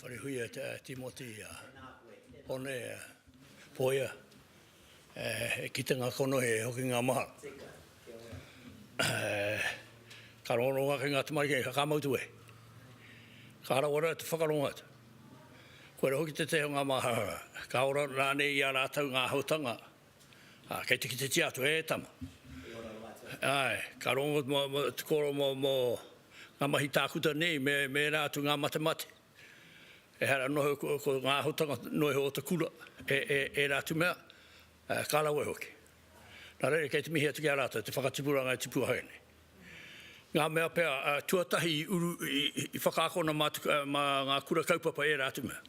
Whare Houia Timoti one poia ki te ngā kono he hoki ngā maha. Ka ronga ki ngā tamari kei ka mautu e. Ka harawara te whakaronga atu. Koe hoki te teo ngā maha. Ka ora rāne i a rātou ngā hautanga. Kei te ki te tiatu e tama. Ka ronga te koro mō ngā mahi tākuta nei me rātou ngā mate. E hara noho ko ngā hautanga noho o te kura e rātou mea. Ka lawe hoki. Nā reire kei te mihi atu ki a rātou te whakatipuranga e tipua haine. Ngā mea pēr tuatahi i whakaakona ngā kura kaupapa e rātou mea.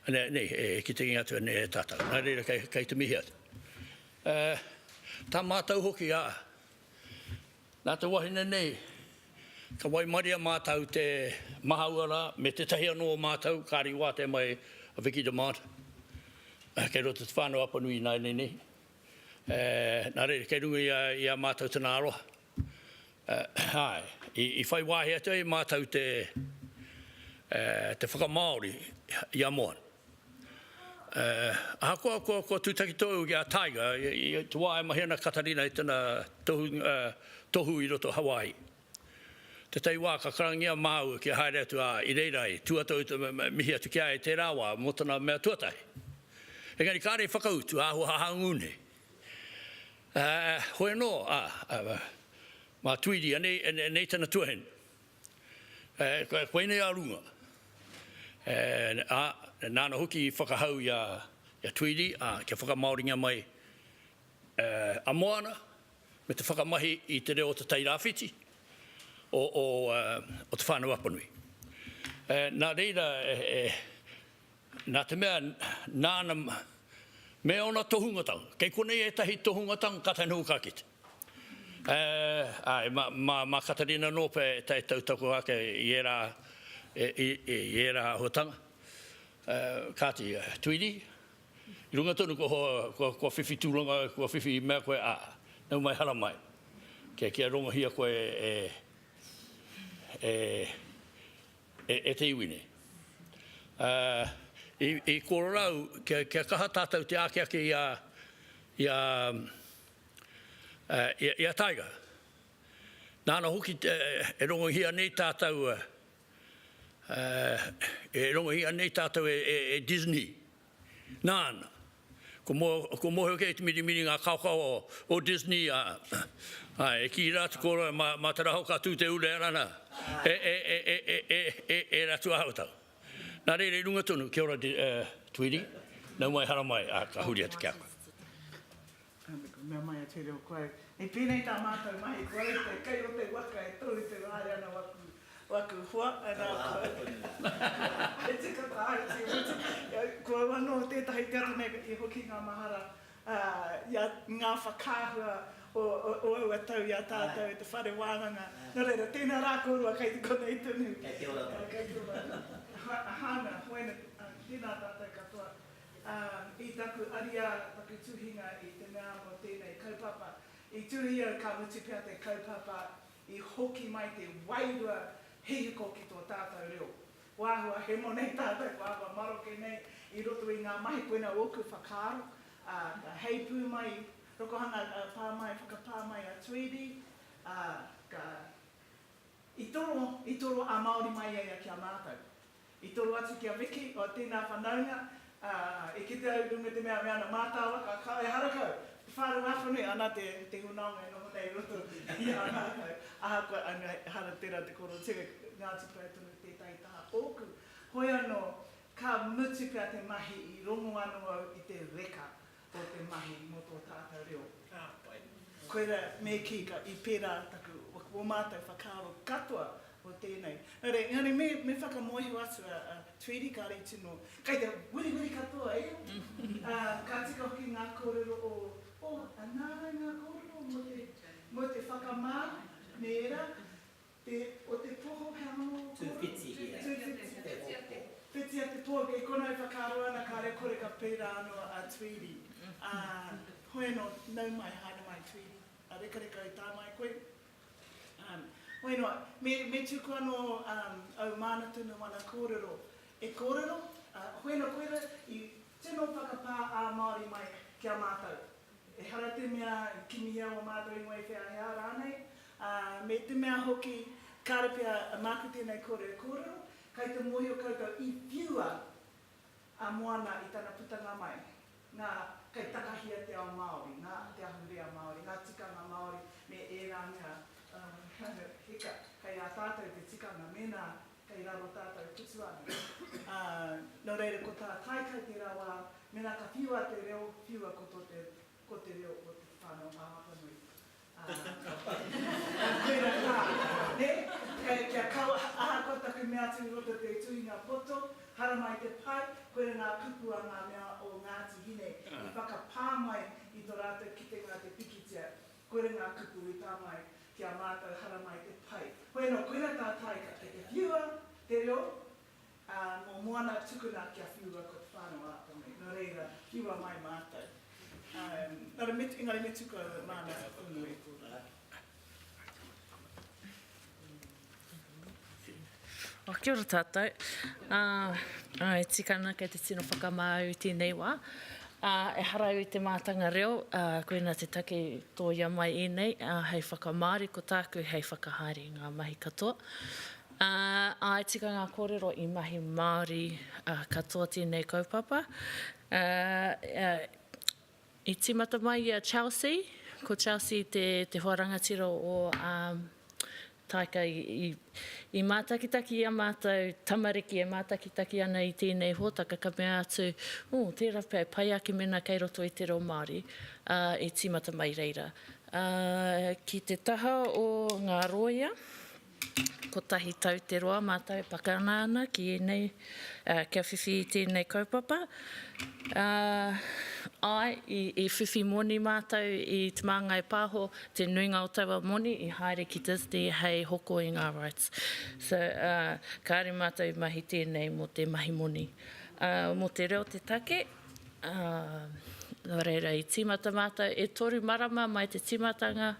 Nei, ki te inga atu e tātau. Nā reira kei te mihi atu. Tā mātau hoki a. Nā te wahine nei, ka waimaria mātau te mahauara me te tahi anō mātau, kāri wā te mai a Vikki Demant. Kei rota te whānau apanui nai nei. Nā reira, kei runga i a mātau tana aroha. I whai wāhi atu e mātau te whakamaori i a Moana. Ko tūtaki tōu ki a Taiga, te wā e mahi ana Katarina i tana tohu i roto Hawaii. Te tei wā ka karangia māua ki a haere atu a i reirai, tuatau mihi atu ki a e te rāwā, mō tana mea tuatahi. Engari kāre whakautu, āhu hahangune. Hoi anō, mā Tweedie, nei tana tuahen. Koe nei a runga. Nāna hoki whakahau i a Tweedie, kia whakamaoringa mai a Moana, me te whakamahi i te reo te teirawhiti o te whānau apanui. Nā reira, nā te mea nāna mea ona tohungatang. Kei konei e tahi tohungatang katanhu kakita. Ma Katarina nope tai tautako ake i era hotanga. Kāti Tweedie. I runga tonu ko whiwhi tūranga, ko whiwhi mea koe nau mai hara mai. Kia ronga hia koe te iwine. I Kōrero, kia kaha tātou te ake i a Taiga. Nāna hoki e rongo hia nei tātou e Disney. Nāna. Ko moho kei te miri ngā kaukau o Disney e ki rātu kora ma te raho ka tū te ule arana e rātu ahautau. Nā reire runga tonu, kia ora Tweedie, nau mai hara mai ka Houia te kia koe. Mea mai a tere o koe. E pēnei tā mātou mai koe, te kai o te waka e tōi te rāi ana waku hua, ana koe. E te kata koe wano tētahi te atu nei i hoki ngā mahara, ngā whakāhua o au atau i a tātou e te whare wānanga. Nā reira, tēnā rā korua kei te konei tunu. Kei te ora. Kei te ora. Hana, hoena, tēnā tātou katoa. I taku aria, taku tuhinga i te mea mo tēnei kaupapa. I turia ka muti pia te kaupapa i hoki mai te wairua hehiko ki tō tātou reo. Wāhua he mo nei tātou, wāhua maroke nei i roto i ngā mahi puena oku whakaaro. Hei pū mai, rokohanga pāmai, whakapāmai a Tweedie. I toro a Māori mai ia ki a mātou. I toro atu ki a Vikki o tēnā whanaunga. E ki te au runga te mea na mātāwa, ka kawe harakau. Whāru awhanu, ana te hunaunga e noho nei roto i a nākau. Aha koe anu hara tera te koro tere Ngāti Pai tonu tētai taha oku. Hoi anō, ka mutu pia te mahi i rongo anu au i te reka o te mahi mo tō tātou reo. Koera me ki ka i pērā taku o mātou whakaaro katoa o tēnei. Ngāre, me whakamohi atu a Tweedie ka rei tino. Kei te wiri katoa ka tika hoki ngā kōrero o anāra ngā kōrero mo te whakamā, nera, o te poho hao. Tūwhiti hia. Whiti a te poho kei konau whakaaro ana ka re kore ka pērā anō a Tweedie. Hoi anō, nau mai, haina mai Tweedie. A reka i tā mai koe. Wainoa, me tuku anō au mana tunu mana kōrero. E kōrero, hoena koera I tino whakapā a Māori mai kia mātou. E hara te mea kimihia o mātou I ngoi whea rānei. Me te mea hoki kārepia mākuti nei kōrero, kai te mohi o koutou I whiua a Moana I tana putanga mai. Ngā kai takahia te ao Māori, ngā te ahurea Māori, ngā tikanga Māori, me e rā mea heka, kai a tātou te tikanga, mena kai raro tātou kutuana. Nō reira ko tā taikai te rawa, mena ka whiua te reo, whiua ko te reo o te whānau āpanui. Koera tā, ne? Kia kaua ahako taku mea tu rota te tuinga poto, hara mai te pai, koera ngā kupua ngā mea o Ngāti Hine, I whakapā mai I tō rātou ki te ngā te pikitia, koera ngā kupu I tā mai, kia mātou hara mai te pai. Koera koera tā taika, te whiua, te reo, mō Moana tukuna kia whiua ko te whānau āpanui. Nō reira, whiua mai mātou. Engari me tuku mana unu E kōrero. Kia ora tātou. E tikana kei te tino whakamāori tēnei wā. E harau I te mātanga reo, koina te take tōia mai I nei, hei whakamāori ko tāku, hei whakahari ngā mahi katoa. E tika ngā kōrero I mahi Māori katoa tēnei kaupapa. I tīmata mai Chelsea, ko Chelsea te hoarangatira o taika I mātakitaki a mātou tamariki e mātakitaki ana I tēnei hōtaka ka mea atu, tērā pai ake mena kei roto I te reo Māori, e tīmata mai reira. Ki te taha o ngā roia, ko tahi tau te roa mātou e pakana ana ki nei, kia whiwhi I tēnei kaupapa. I whiwhi moni mātou I te māngai pāho, te nuinga o taua moni I haere ki Disney hei hoko I ngā rights. So, kāre mātou I mahi tēnei mo te mahi moni. Mo te reo te take, reira I tīmata mātou, e toru marama mai te tīmatanga,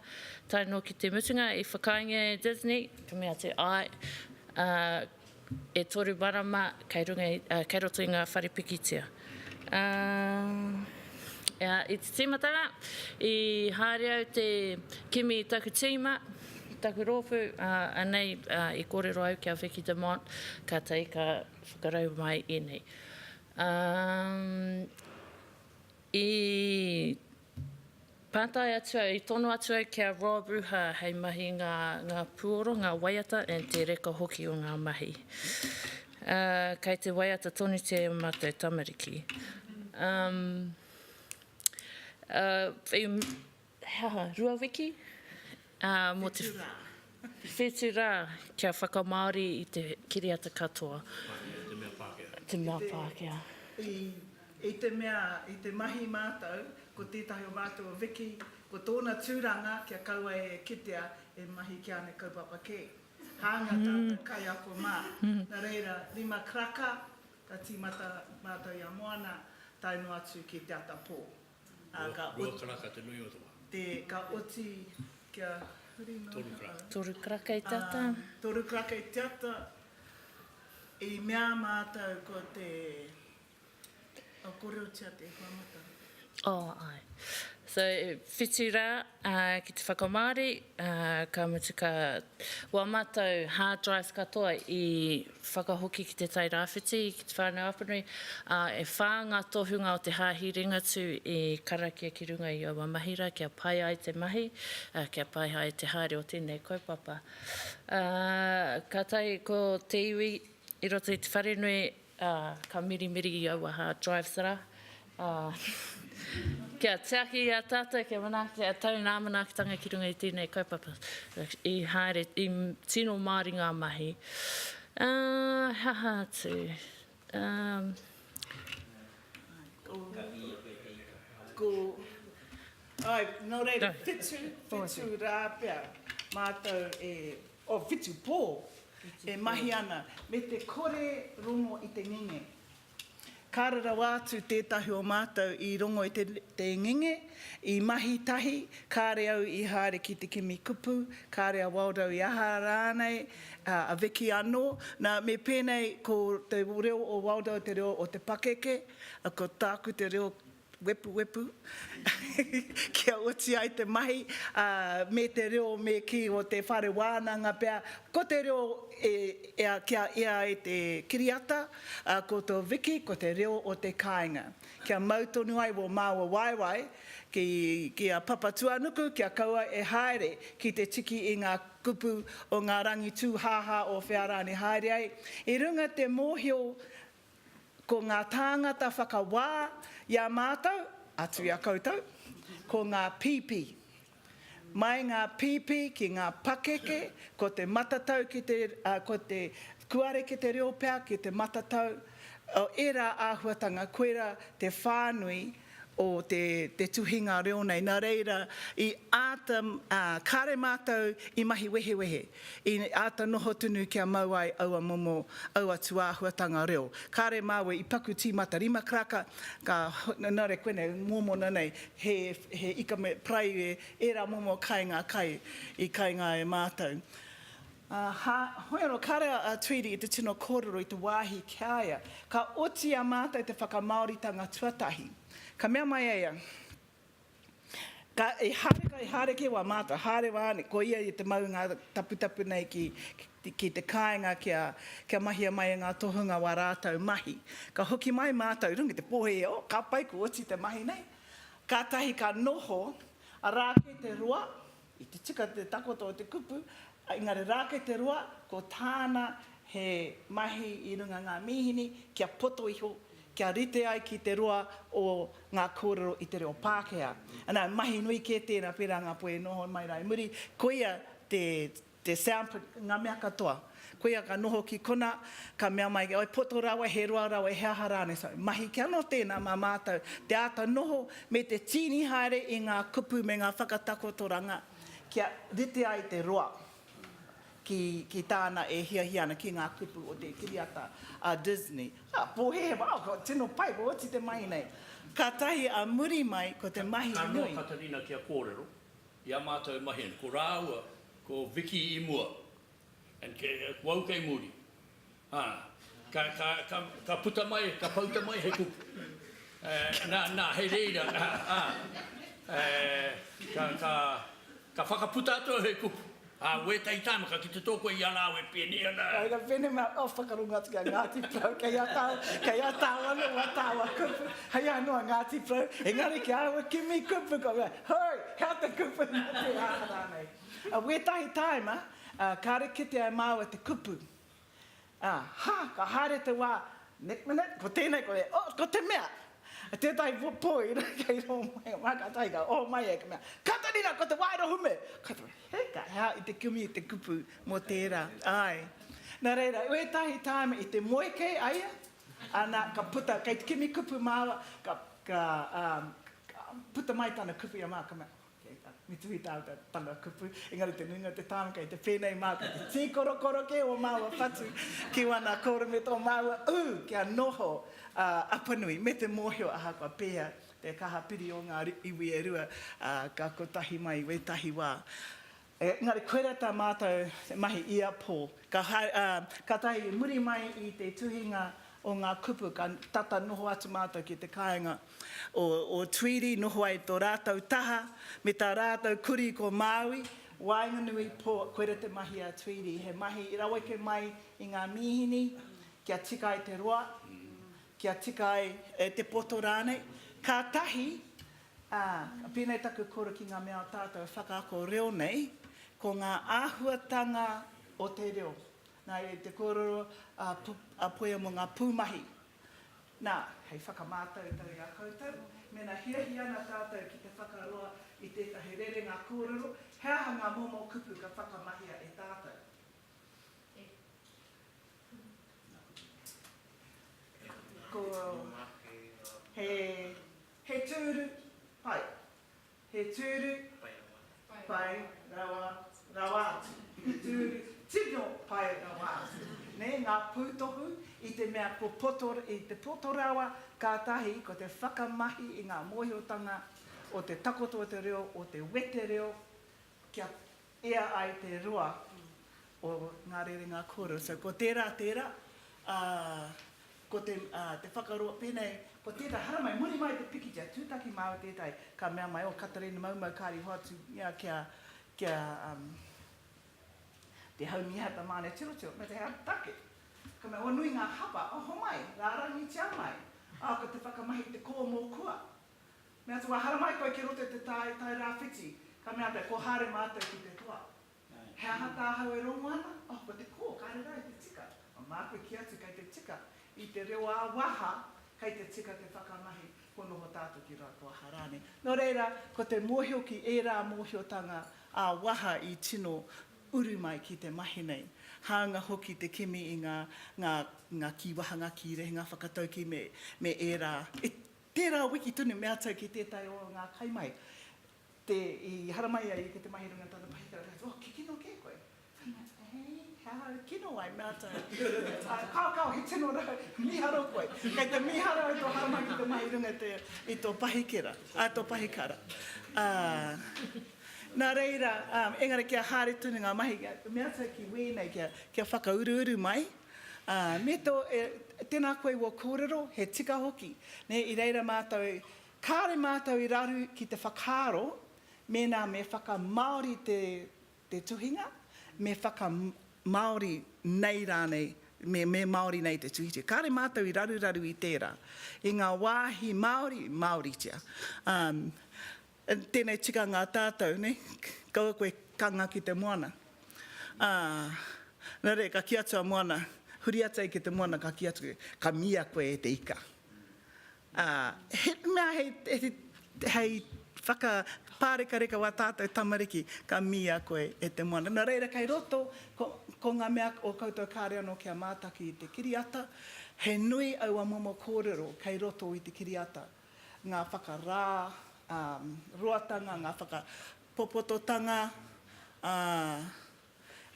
tai no ki te mutunga I whakainga Disney, ka mea te e toru marama kei roto I ngā wharepikitia. I te tīmatanga, I haere au te kimi I taku tīma, taku rōpū, anei I kōrero au kia Vikki Demant, ka teika whakarau mai I nei. I pātai atu au, I tono atu au kia rōpūha hei mahi ngā puoro, ngā waiata, and te reka hoki o ngā mahi. Kei te waiata tonu te mātou tamariki. Rua wiki? Mo te whetu rā kia whakamāori I te kiriata katoa. Te mea Pākehā. Te mea Pākehā. I te mea, I te mahi mātou, ko tētahi o mātou o Vikki, ko tōna tūranga kia kaua e kitea e mahi kia ane kaupapa kē. Hānga tātou kai ako mā. Nā reira, 5 kraka, ka tīmata mātou I a Moana, taino atu ki te ata pō. Rua kraka te nui o toa. Ka oti kia hurino. Toru kraka I tata. Toru kraka I te ata. I mea mātou ko te... O kōrero tia te whamata. Ai. So, whitu rā, ki te whakamāori, ka mutuka wā mātou hard drive katoa I whakahoki ki te tai rāwhiti, ki te whānau apanui, e whā ngā tohunga o te hāhiringa tu I karakia ki runga I awa mahira, kia pai ai te mahi, kia pai ai te haere o tēnei kaupapa. Ka tai ko te iwi, I roto I te wharenui, ka mirimiri I awa hard drives rā. Kia teaki a tata, kia manaki, a tau nā manakitanga ki runga I tēnei kaupapa. I haere, I tino Māori ngā mahi. Haha atu. Ai, nō reira, whitu rā pia, mātou whitu pō, e mahi ana, me te kore rongo I te nginge. kārara wātu tētahi o mātou i rongo i te ngenge, i mahi tahi, kāre au i haere ki te kimi kupu, kāre a Waldo i aha rānei, a Vikki anō. Nā me pēnei ko te reo o Waldo te reo o te pakeke, ko tāku te reo wepu, kia uti ai te mahi, me te reo me ki o te whare wānanga pēr, ko te reo kia ea e te kiriata, ko tō Vikki, ko te reo o te kāinga. Kia mautonu ai wo māua waiwai, ki a papatuanuku, kia kaua e haere ki te tiki i ngā kupu o ngā rangi tūhaha o Whiarani haere ai. I runga te mōhio ko ngā tāngata whakawā, ia mātou, atu ia koutou, ko ngā pipi. Mai ngā pipi ki ngā pakeke, ko te matatau ko te kuare ki te reo pēr, ki te matatau, o era āhuatanga, koera te whānui o te tuhinga reo nei. Nā reira, i āta kāre mātou i mahi wehe, i āta noho tunu kia mau ai aua momo, aua tuāhuatanga reo. Kāre māua i paku tīmata rima kraka, ka nare koene mōmona nei, he ika me prai era momo kainga kai, i kainga e mātou. Hoiaro, kāre a Tweedie i te tino Kōrero i te wāhi kia ka oti a mātou te whakamaoritanga tuatahi. Ka mea mai eia, ka e hareke wa mātou, hare wāne, ko ia i te mau ngā tapu nei ki te kāinga kia mahia mai ngā tohunga wa rātou mahi. Ka hoki mai mātou, rungi te pohe o, ka pai ko oti te mahi nei. Ka tahi ka noho, a rāke te roa, i te tika te takoto o te kupu, engari rāke te roa, ko tāna he mahi i runga ngā mihini, kia poto iho, kia rite ai ki te roa o ngā kōrero i te reo Pākehā. Ana mahi nui ke tēnā pērā ngā poe noho mai rai muri, koia te sound, ngā mea katoa. Koia ka noho ki kona, ka mea mai, oi poto rawa, he roa rawa, he aha rāne. So, mahi kia no tēnā mā mātou, te āta noho me te tini haere i ngā kupu me ngā whakatakotoranga, kia rite ai te roa. Ki tāna e hiahiana ki ngā kupu o te kiriata a Disney. Pōhehe wā, ko tino pai, ko oti te mahi nei. Ka tahi a muri mai, ko te mahi nui. Ka Katarina kia Kōrero, ia mātou mahi, ko Rāua, ko Vikki Imua, and wau kei muri. Ka puta mai, ka pauta mai he kupu. Nā, he reira, ka whakaputa atua he kupu. Wē tai tāma ka ki te tōko i ala we pēne ana. Ka pēne mea o whakarunga tika Ngāti Prau, kei a tāwana wa tāwa kupu. Hei anō Ngāti Prau, engari ki awa kimi kupu ko mea. Hoi, hea te kupu na te āhara nei. Wē tahi tāima, kāre kite ai māua te kupu. Ka haere te wā, nek minute, ko tēnei ko e, ko te mea. Tētai poi, kei rō mai, maka taiga, mai e ka mea. Katarina, ko te wairo hume. Heka, hea i te kumi i te kupu mō tērā. Ai. Nā reira, ue tahi tāme i te moeke aia, ana ka puta, kei te kimi kupu māua, ka puta mai tāna kupu ia mā, ka mea. Mituhi tāu tāna kupu, engari te nunga te tāma, kei te whenei mā, ka te tīkorokoro ke o māua whatu, ki wana kōremeta o māua, kia noho apanui, me te mōhio aha kua pēa, te kaha piri o ngā iwi e rua, ka kotahi mai, we tahi wā. Engari koera tā mātou, mahi ia pō, ka tahi muri mai i te tuhinga o ngā kupu, ka tata noho atu mātou ki te kāinga o Tweedie, noho ai tō rātou taha, me tā rātou kuri ko Māui, wainga nui pō, koera te mahi a Tweedie, he mahi i rawake mai i ngā mihini, kia tika ai te roa, kia tika ai te poto rānei, ka tahi, pēnei taku kora ki ngā mea o tātou whakaako reo nei, ko ngā āhuatanga o te reo. Nā e te kōrero a poia mo ngā pūmahi. Nā, hei whakamātau tari a koutou, mena hiahiana tātou ki te whakaroa i tētahi rere ngā kōrero, hea ngā momo kupu ka whakamahia e tātou. Ko he tūru pai. He tūru pai rawa atu. He tūru tino pai rawa atu. ngā pūtohu i te mea i te potorawa kātahi ko te whakamahi i ngā mōhiotanga o te takoto o te reo, o te wete reo, kia ea ai te roa o ngā rerenga kōrero. So ko tērā, ko te whakaroa pēnei, ko tētā haramai, muri mai te piki tia, tūtaki māu tētai, ka mea mai o Katarina maumau kāri hoatu, kia te haumihata māne tiro, me te rautaki. Ka mea nui ngā hapa, oho mai, rārangi tia mai, ko te whakamahi te kō mō kua. Mea tua haramai koe ki roto te tai rāwhiti, ka mea te ko hare mātou ki te toa. He aha tāhau e rongoana, ko te kō, kāre rai te tika. Mā koe ki atu kai te tika, i te reo ā-waha, kai te tika te whakamahi, ko noho tātou ki rātou harane. Nō reira, ko te mōhio ki ērā mōhiotanga ā-waha i tino uru mai ki te mahi nei. Hānga hoki te kimi i ngā kiwahanga ki rehinga whakatau ki me ērā. Tērā wiki tunu mea tau ki tētai o ngā kaimai. I haramai ai ki te mahi runga tāna pahikara, ki kino ke koe? Kino ai mea tau. Kau, he tino rau, miharo koe. Kei te miharo i tō haramai ki te mahi runga i tō pahikara, tō pahikara. Nā reira, engari kia hāre tunu ngā mahi, mea tau ki wēnei kia whakauru mai. Me tō, tēnā koe o Kōrero, he tika hoki. I reira mātou, kāre mātou i raru ki te whakaro, me whakamāori te tuhinga, me whakamāori nei rānei, me Māori nei te tuhitia. Kāre mātou i raru i tērā. I ngā wāhi Māori tia. Tēnei tika ngā tātou, kaua koe kanga ki te Moana. Nā re, ka ki atua Moana, huri atai ki te Moana, ka ki atu, ka mia koe e te ika. Hei whaka pārekareka wā tātou tamariki, ka mia koe e te Moana. Nā reira, kai roto, ko ngā mea o koutou kāre anō kia mātaki i te kiriata, he nui au a momo kōrero, kai roto i te kiriata. Ngā whakarā, roatanga, ngā whakapopototanga,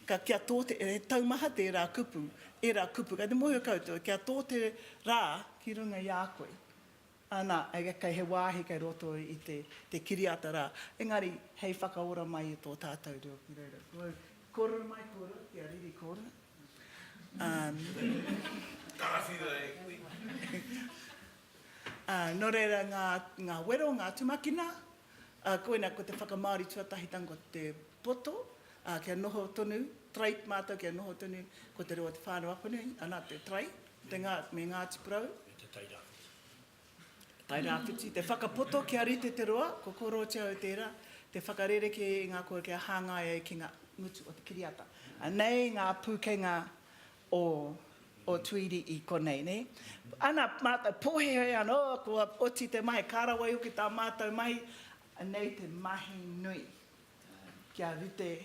ka kia tōte, taumaha te rā kupu, ka te mohi o koutou, kia tōte rā ki runga i a koe. Nā, kai he wāhi kai roto i te kiriata rā. Engari, hei whakaora mai i tō tātou reo ki reira. Kōrero mai kōrero, kia riri kōrero. Nō reira ngā wero, ngā tumakina, koina ko te whakamāori tuatahitanga te poto, kia noho tonu, trait mātou kia noho tonu, ko te roa te whānau apanu, ana te trai, me ngā tipurau. Tai rāwhiti, te whakapoto kia rite te roa, ko koro tia o tērā, te whakarereke i ngā koe kia hāngai ai ki ngā ngutu o te kiriata. Nei ngā pūkenga o Tweedie i konei, ne? Ana mātou pōhehoi anō, kua oti te mahi, kārawai uki tā mātou mahi, nei te mahi nui, kia rite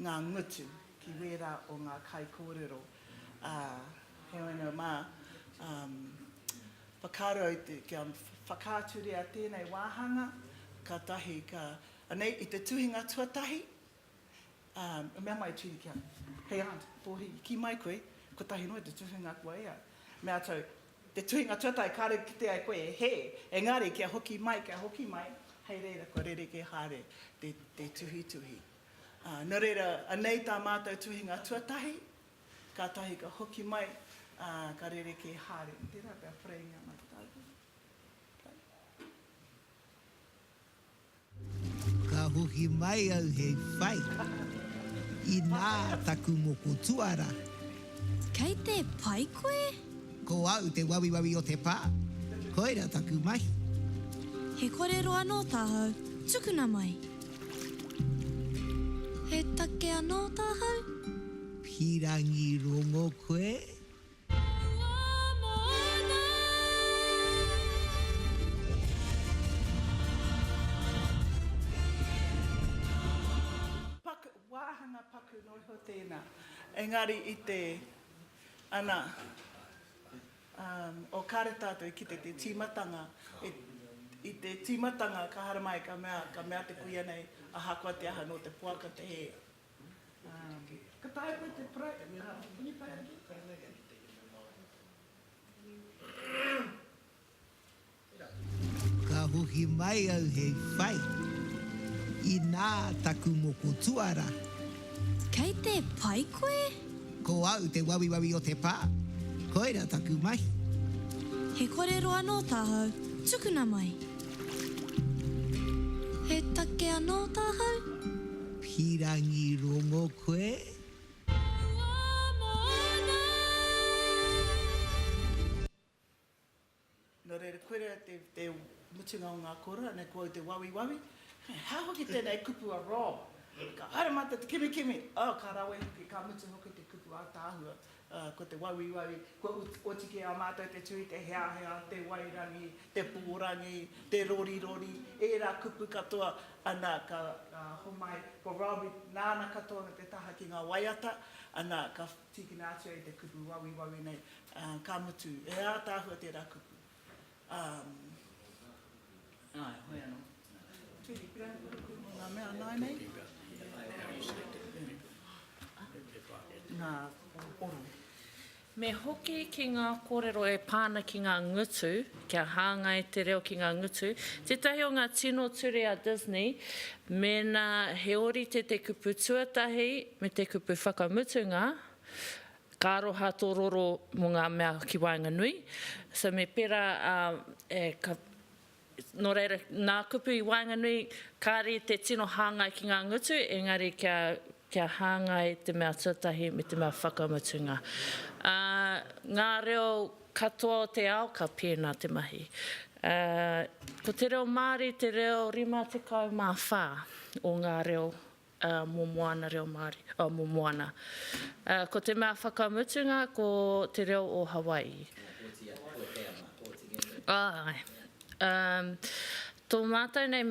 ngā ngutu ki wera o ngā kai kōrero. He oina mā, whakaro kia whakāturia tēnei wāhanga, ka tahi nei i te tuhinga tuatahi, mea mai Tweedie kia, hei aunt, pōhi, ki mai koe, ko tahi noa te tuhinga kua ea. Mea tau, te tuhinga tuatai kāre ki te ai koe e he, engari kia hoki mai, hei reira, ko rere ke hare te tuhi. Nō reira, anei tā mātou tuhinga tuatahi, ka tahi ka hoki mai, ka rere ke hare. Tērā pia whreinga mai tātou. Ka hoki mai au hei whai, i nā taku moko tuara. Kei te pai koe? Ko au te wawi o te pā. Koira taku mai. He kōrero anō tāhau, tukuna mai. He take anō tāhau? Pirangi rongo koe. Wāhanga paku noiho tēnā. Engari i te ana o kāre tātou ki te tīmatanga. I te tīmatanga ka hara mai ka mea te kuia nei a hakua te aha no te puaka te he. Ka tae koe te prai, puni pai aki? hiki mai au hei whai. I nā taku moko tuara. Kei te pai koe? Ko au te wawi o te pā. Koera taku mai. He kōrero anō tāhau, tukuna mai. He take anō tāhau? Pirangi rongo koe. Nō reira, koera te mutunga o ngā kora, ne koe te wawi. Hā hoki tēnei kupu a rō. Ka haere mata te kimi. Ka rawe hoki, ka mutu hoki te kupu a tāhua. Ko te wawi, ko otike a mātou te tui, te hea, te wairangi, te pōrangi, te rori, e rā kupu katoa, ana ka homai, ko rawi nāna katoa na te taha ki ngā waiata, ana ka tikina atu i te kupu wawi nei, ka mutu, e rā tāhua te rā kupu. Hoi anō. Tweedie, pira ngā mea nai nei? Ngā oro. Me hoki ki ngā kōrero e pāna ki ngā ngutu, kia hāngai te reo ki ngā ngutu. Tētahi o ngā tino ture a Disney, mena he ori te kupu tuatahi, me te kupu whakamutunga, kāroha tō roro mo ngā mea ki Wainganui. So me pera, nō reira, nā kupu i Wainganui, kāri te tino hāngai ki ngā ngutu, engari kia hāngai te mea tuatahi me te mea whakamutunga. Ngā reo katoa o te ao, ka pēnā te mahi. Ko te reo Māori, te reo rima te kau mā whā o ngā reo mō Moana reo Māori, mō Moana. Ko te mea whakamutunga, ko te reo o Hawaii. Tō mātou nei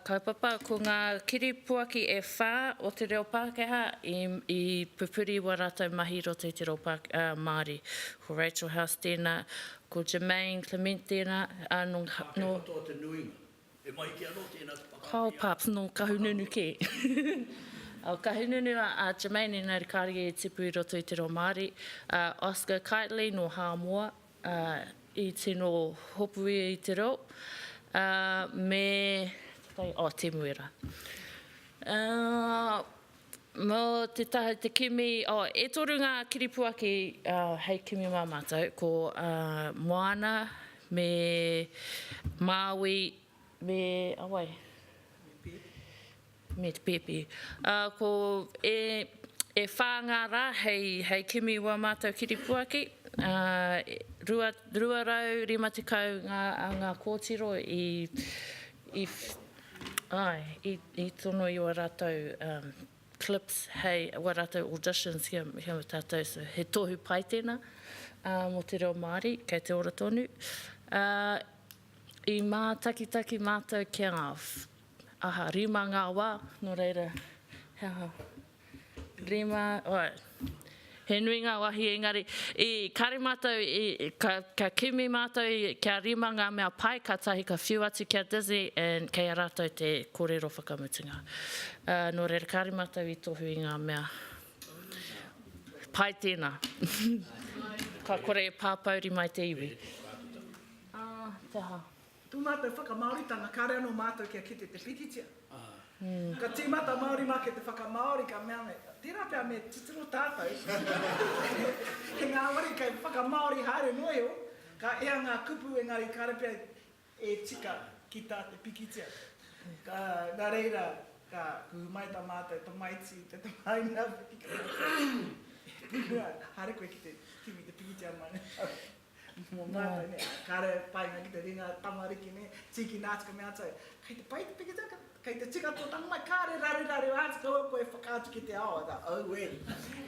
kaupapa ko ngā kiripuaki e whā o te reo Pākehā i pupuri wa rātou mahi ro te reo Māori. Ko Rachel House tēnā, ko Jermaine Clement tēnā, no... Katoa te nuinga. E mai ki anō tēnā te whakaia. Kao paps no kahununu ke. O kahununu a Jermaine i nāri kāri e tipu i roto i te reo Māori. Oscar Kitely no Hāmoa i tino hopui i te reo. Te muera. Mō te taha te kimi, e toru ngā kiripuaki hei kimi mā mātou, ko Moana, me Maui, me te pepi. Ko e whāngara hei kimi wā mātou kiripuaki, ruarau, rima te kau ngā kōtiro i tono i wa rātou clips, hei wa rātou auditions hia ma tātou, so he tohu pai tēnā mō te reo Māori, kei te ora tonu. I mā takitaki mātou kia ngā rima ngā wā, no reira, rima, he nui ngā wahi engari, i kare mātou, ka kimi mātou kia rima ngā mea pai, ka tahi ka whiu atu kia Disney, and kei a rātou te kōrero whakamutunga. Nō reira, kare mātou i tohu i ngā mea pai tēnā. Ka kore e pāpauri mai te iwi. Te ha. Tū mātou whakamāoritanga, kāre anō mātou kia kite te pikitia. Ka tīmata Māori mā ke te whakamaori ka mea me, tērā pia me titiro tātou. He ngā wari kai whakamaori haere noi o, ka ea ngā kupu engari kāre pia e tika ki tā te pikitia. Nā reira, ka kuhumai tā mātou, tā maiti, te tamaina, haere koe ki te kimi te pikitia mai. Mō mātou ne, kāre painga ki te ringa tamariki ne, tiki nātika mea tau, kei te pai te pikitia, kei te tika tō tangmai kāre rare wāti kaua koe whakātu ki te awa, tā au e.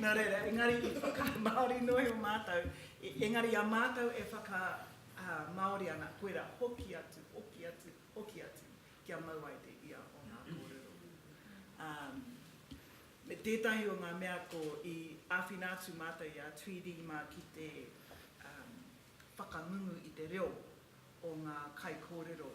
Nā reira, engari i whakamāori noi o mātou, engari a mātou e whakamāori ana, koera hoki atu, kia mauai te ia o ngā kōrero. Me tētahi o ngā mea ko i āwhinatu mātou i a Tweedie mā ki te whakangungu i te reo o ngā kai kōrero,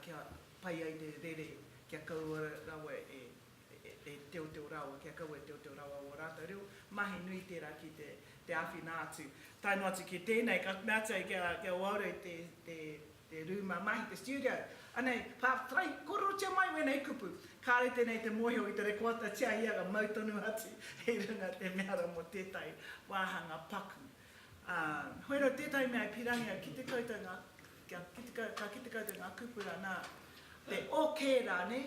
kia pai ai te rere, kia kaua rawa e teo rawa, kia kaua e teo rawa o rātou reo, mahi nui tērā ki te āwhina atu. Taino atu ki tēnei, ka meatai kia Waldo te te rūma mahi, te studio. Anei, pāpātai, koro tia mai wena kupu. Kāre tēnei te mohi o i te rekoata tia hiaga mautonu ati i runga te meara mo tētai wāhanga paku. Hoero tētai mea i pirangia ki te koutou ka ki te koutou ngā kupura nā te oke rāne,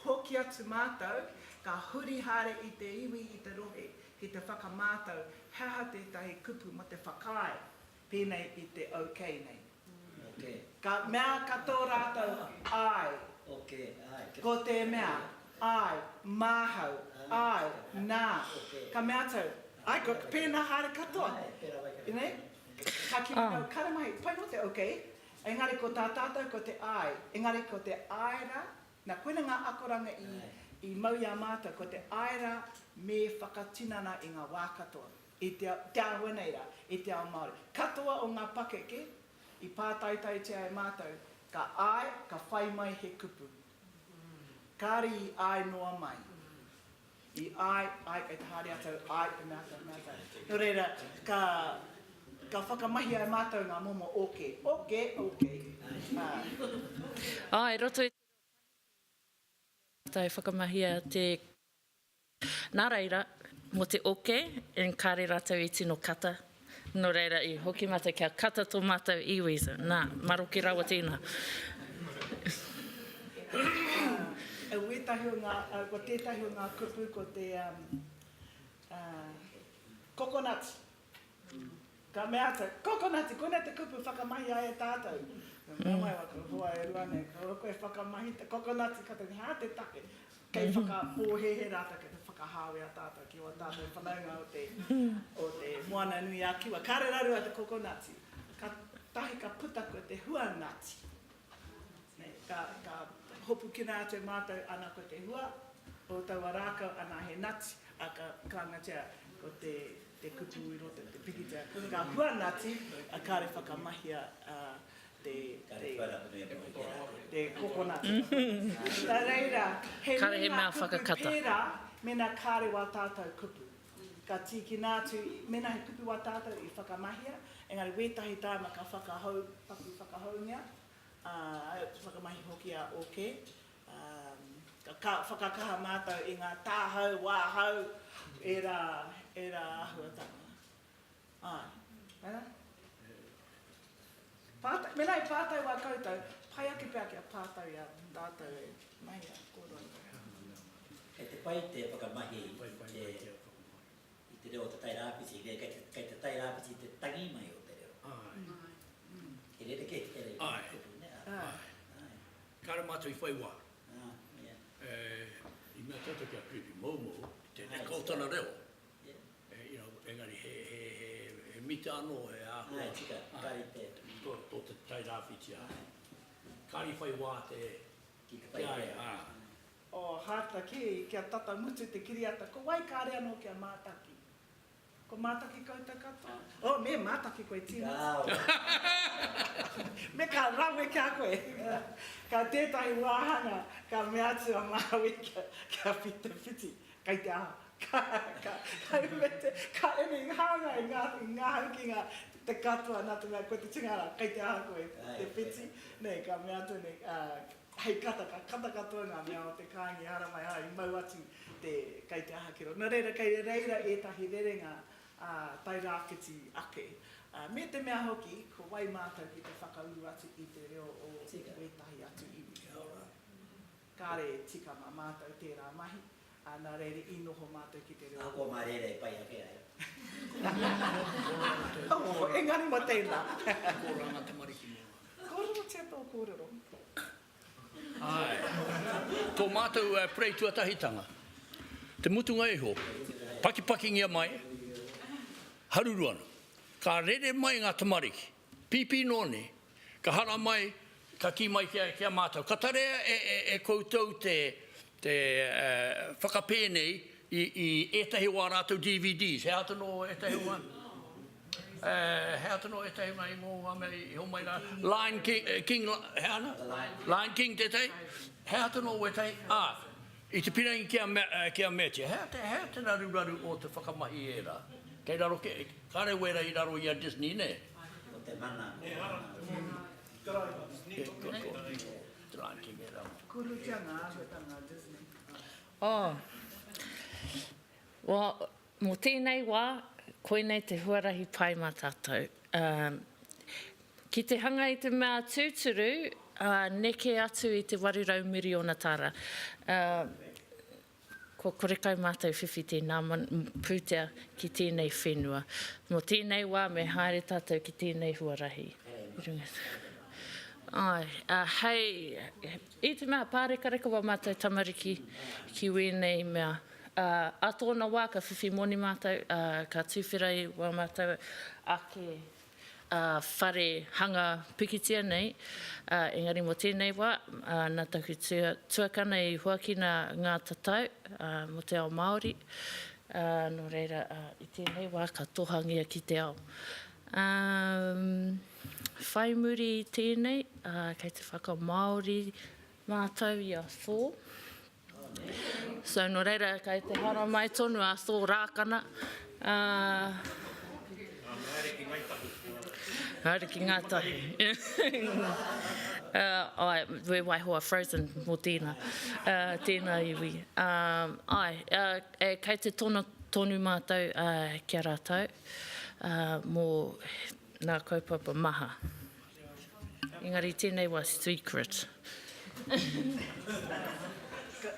hoki atu mātou, ka huri hare i te iwi i te rohe, ki te whakamātou, haha tētahi kupu mo te whakai, pēnei i te ok nei. Okay. Ka mea katoa rātou ai, ko te mea, ai, māhau, ai, nā, ka mea tau, ai, ko pēnā hare katoa. Inei? Ka ki minau karamahi, pai no te ok, engari ko tā tātou ko te ai, engari ko te aira, nā koina ngā akoranga i mauia mātou, ko te aira me whakatinana i ngā wā katoa, i te aweneira, i te ao Māori. Katoa o ngā pakeke, i pātaitai tia e mātou, ka ai, ka whai mai he kupu. Kāri i ai noa mai. I ai, kei te haere atau, ai, te mea. Nō reira, ka whakamahi ai mātou ngā momo oke. Ai, roto i tai whakamahia te nā reira, mo te oke, en kāre rātou i tino kata. Nō reira i hoki mātou kia kata tō mātou iwi. Nā, maroki rawa tēnā. Ko tētahi o ngā kupu, ko te coconut. Ka mea ata, coconut, koina te kupu whakamahi ai e tātou. Mea mai waka hoa e ruane, ko koe whakamahi te coconut, ka te hā te take. Kei whakapōhehe rātou, kei te whakahāwe a tātou, ki o tātou whanaunga o te Moana nui a kiwa. Kāre raru a te coconut, ka tahi ka puta ko te hua nut. Ka hopu kina atu mātou ana ko te hua, o taua rākau ana he nut, a ka kāngatia ko te kupu i roto, te piki tia. Ka hua nati, a kāre whakamahia te coconut. Tā reira, he mena kupu pērā, mena kāre wā tātou kupu. Ka tiki nātu, mena he kupu wā tātou i whakamahia, engari wētahi tāma ka whakahoungia, whakamahi hoki a oke. Ka whakakaha mātou i ngā tāhau, wāhau, e rā ahuatanga. Ai, mena i pātau wā koutou, pai ake pēr kia pātau i a tātou e mai a kōrero. Kei te pai te whakamahi i te reo te tairāpiti, kei te tairāpiti te tangi mai o te reo. He rere kei te reo. Kāre mātou i whai wā. I mea tata kia pipi maumo, tēnei kautana reo. Engari he mita anō he āhua. Ai, tika, kāri te. Tō te tairāwhiti a. Kāri whai wā te ai. O hātaki, kia tata mutu te kiriata, ko wai kāre anō kia mātaki. Ko mātaki koutou katoa? O, me mātaki koe tīma. Me ka rawe kia koe. Ka tētahi wāhanga, ka mea atu a māwi kia whiti, kai te aha. Ka ene hanga i ngā haukinga te katoa nā te mea koe te tingara, kai te aha koe te whiti. Nei, ka mea atu nei, hei kata katoa ngā mea o te kāngi hara mai hara, i mau atu te kai te aha kiro. Nā reira, kai reira etahi rerenga tai rākiti ake. Me te mea hoki, ko wai mātou ki te whakauru atu i te reo o wētahi atu iwi. Kāre tika mā mātou tērā mahi, nā reire i noho mātou ki te reo. Ako mā reire pai ake ai. Engari mo tēnā. Kōranga te mariki mua. Kōrero tia tō kōrero. Tō mātou prei tuatahitanga. Te mutunga eho, paki ngia mai, haruruana. Ka rere mai ngā tamariki, pipi nōne, ka hara mai, ka ki mai kia mātou. Ka tarea e koutou te whakapēnei i etahi wā rātou DVDs. He atano etahi wā? He atano etahi wā i ngō wā mei, i ho mai rā. Lion King, he ana? Lion King te tei? He atano etahi? I te pirangi kia metia. He tēnā ruraru o te whakamahi e rā. Kei raro, kāre wera i raro i a Disney, ne? te mana. Kurutianga āhuatanga Disney. Oh. Well, mō tēnei wā, koinei te huarahi pai mā tātou. Ki te hanga i te mea tūturu, neke atu i te warirau miriona tāra. Ko korekau mātou whiwhi tēnā pūtea ki tēnei whenua. Mō tēnei wā me haere tātou ki tēnei huarahi. Hei, i te mea pārekareka wā mātou tamariki ki wēnei mea. A tōna wā ka whiwhi moni mātou, ka tūwhirai wā mātou ake whare hanga pikitia nei. Engari mō tēnei wā, nā taku tuakana i huakina ngā tatau, mō te ao Māori. Nō reira, i tēnei wā, ka tohangia ki te ao. Whai muri i tēnei, kei te whakamāori mātou i a thō. So, nō reira, kei te hara mai tonu a thō rākana. Haere ki ngā tahi. We waihoa frozen mō tēnā. Tēnā iwi. Kei te tonu mātou kia rātou mō nā kaupapa maha. Engari tēnei wā secret.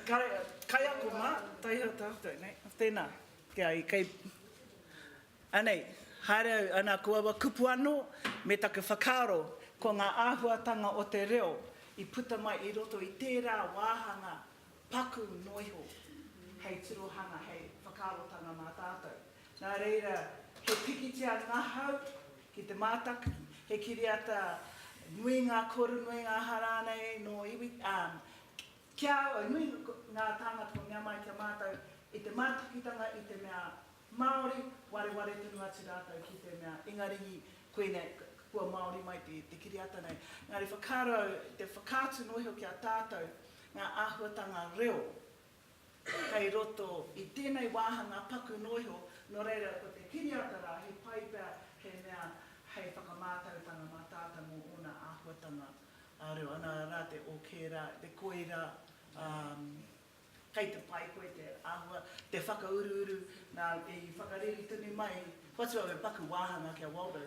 Kai ako mā, taiho tātou, nei? Tēnā, kei... Anei, haere ana kua wa kupu anō, me taku whakaaro, ko ngā āhuatanga o te reo, i puta mai i roto i tērā wāhanga paku noiho, hei tirohanga, hei whakaarotanga mā tātou. Nā reira, he pikitia ngā hau, ki te mātaku, he kiriata nui ngā koru, nui ngā harānei, no iwi, kia nui ngā tāngata ko ngā mai kia mātou, i te mātakitanga, i te mea Māori, ware tunu atu rātou ki te mea, engari koenei, kua Māori mai te kiriata nei. Ngāri whakaro, te whakātu noiho ki a tātou, ngā āhuatanga reo, kei roto i tēnei wāhanga paku noiho, no reira ko te kiriata rā, he paipea, he mea, hei whakamātautanga mā tātou mō ona āhuatanga reo. Ana rā te ōkera, te koera, kei te pai koe te āhua, te whakauru-uru, nā i whakariri tuni mai, whatua me paku wāhanga kia Waldo.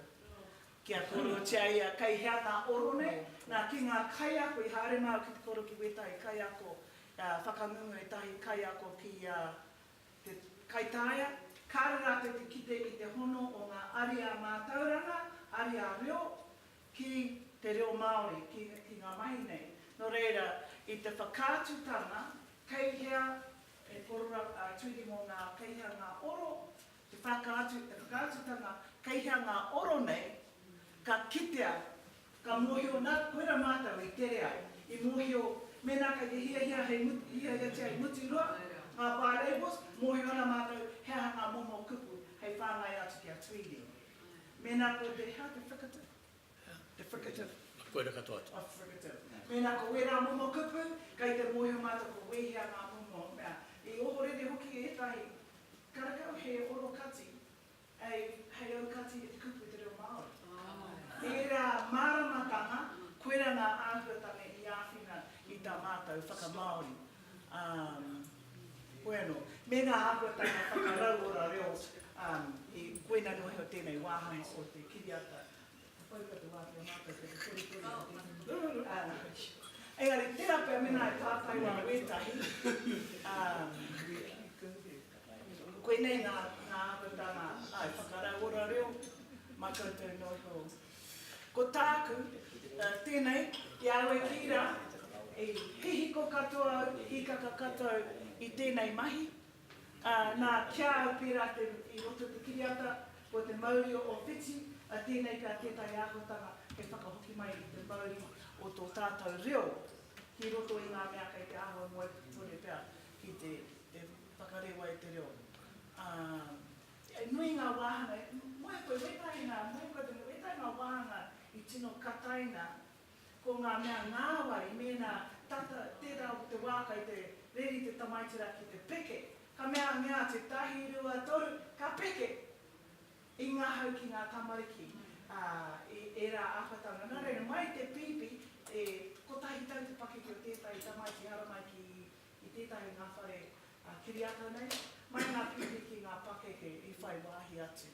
Kia koro tia ia, kei hea ngā orone, nā ki ngā kaiako i haere māu ki te koro ki wetai, kaiako, whakangungu e tahi kaiako ki te kaitaia, kāre rātou te kite i te hono o ngā aria mātauranga, aria reo, ki te reo Māori, ki ngā mahi nei. No reira, i te whakātutanga, kei hea, e korora Tweedie mō ngā kei hea ngā oro, te whakātutanga, kei hea ngā oro nei, ka kitea, ka mōhio nā koera mātau i tere ai, i mōhio mena ka te hia tea i muti rua, ngā pāreibos, mōhio ana mātau hea ngā momo kupu, hei whāngai atu ki a Tweedie. Mena ko te hea, te fricative? Te fricative. Koera katoa atu. Fricative. Mena ko wera momo kupu, kai te mōhio mātau ko wehia ngā momo mea. I ohorere hoki e tahi, karakau he oro kati, hei au kati e te kupu te reo Māori. Tērā māramatanga, koera ngā āhuatanga i āwhina i tā mātou whakamāori. Bueno, me ngā āhuatanga whakarau ora reo, i koena nohi o tēnei wāhanga o te kiriata. Paupatu wāhanga mātou te kuri. Engari, tērā pēr mena e tātai wā wētahi. Koenei ngā āhuatanga ai whakarau ora reo, mā koutou noiho. Ko tāku, tēnei, i aue kira, e hihiko katoa, hikaka katoa i tēnei mahi. Nā kia au pērā i roto te kiriata, o te Māori o Whiti, tēnei pēr tētai āhuatanga, e whakahoki mai i te Māori o tō tātou reo, ki roto i ngā mea kei te āhua moe tōne pēr ki te whakarewa i te reo. Nui ngā wāhanga, moe koe wetai ngā wāhanga i tino kataina, ko ngā mea ngāwari, mena tata tērā o te wākai te reri te tamaitira ki te peke, ka mea te tahi rua toru, ka peke, i ngā hau ki ngā tamariki. e rā āwhatanga. Nā reira, mai te pipi, kotahi tau te pake ki o tētahi tamai ki hara mai i tētahi ngā whare kiriata nei. Mai ngā pipi ki ngā Pakeke i whai wāhi atu.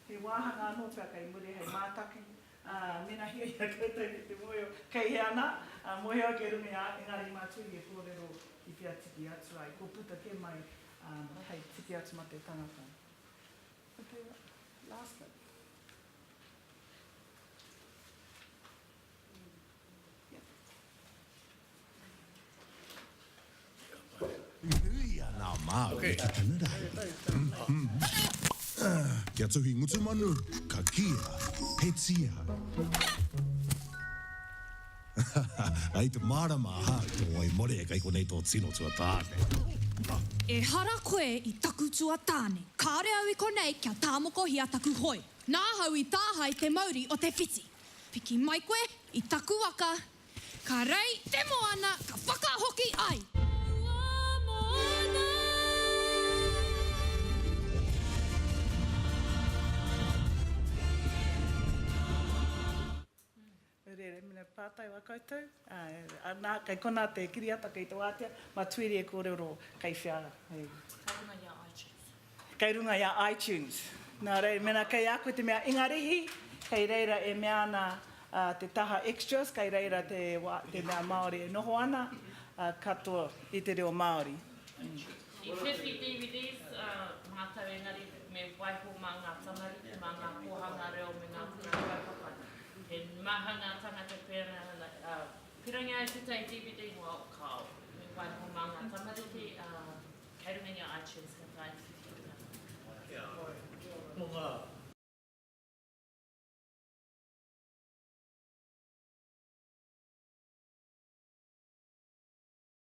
He wāhanga anō pia kai muri hei mātaki. Mena hia ia koutou ni te moeo kei he ana. Moeo ke rungi engari mātui e Kōrero i pia tiki atu ai. Ko puta ke mai hei tiki atu ma te tangata. Okay, last one. Houia nā Māori ki tana rai. Kia tuhi ngutu manu, ka kia, he tia. Ai te marama ha, tō ai more e kai konei tō tino tua tāne. E hara koe i taku tua tāne. Kāre au i konei kia tāmoko hia taku hoi. Nā hau i tāhai te mauri o te whiti. Piki mai koe i taku waka. Ka rei te moana ka whakahoki ai. Mena pātai wa koutou. Nā, kai kona te kiriata kei te wātea, ma Tweedie e Kōrero kai whiara. Kei runga ia iTunes. Nā rei, mena kei a koe te mea ingarihi, kei reira e mea ana te taha extras, kei reira te mea Māori e noho ana, katoa i te reo Māori. I 50 DVDs, mātou engari me waiho mā ngā tamariki, mā ngā kohanga reo me ngā puna whaipapana. He maha ngā tangata pēra, pirangi ai te tei DVD ngā o kāo. Me waiho mā ngā tamariki, kei runga i a iTunes ka tai. Mō ngā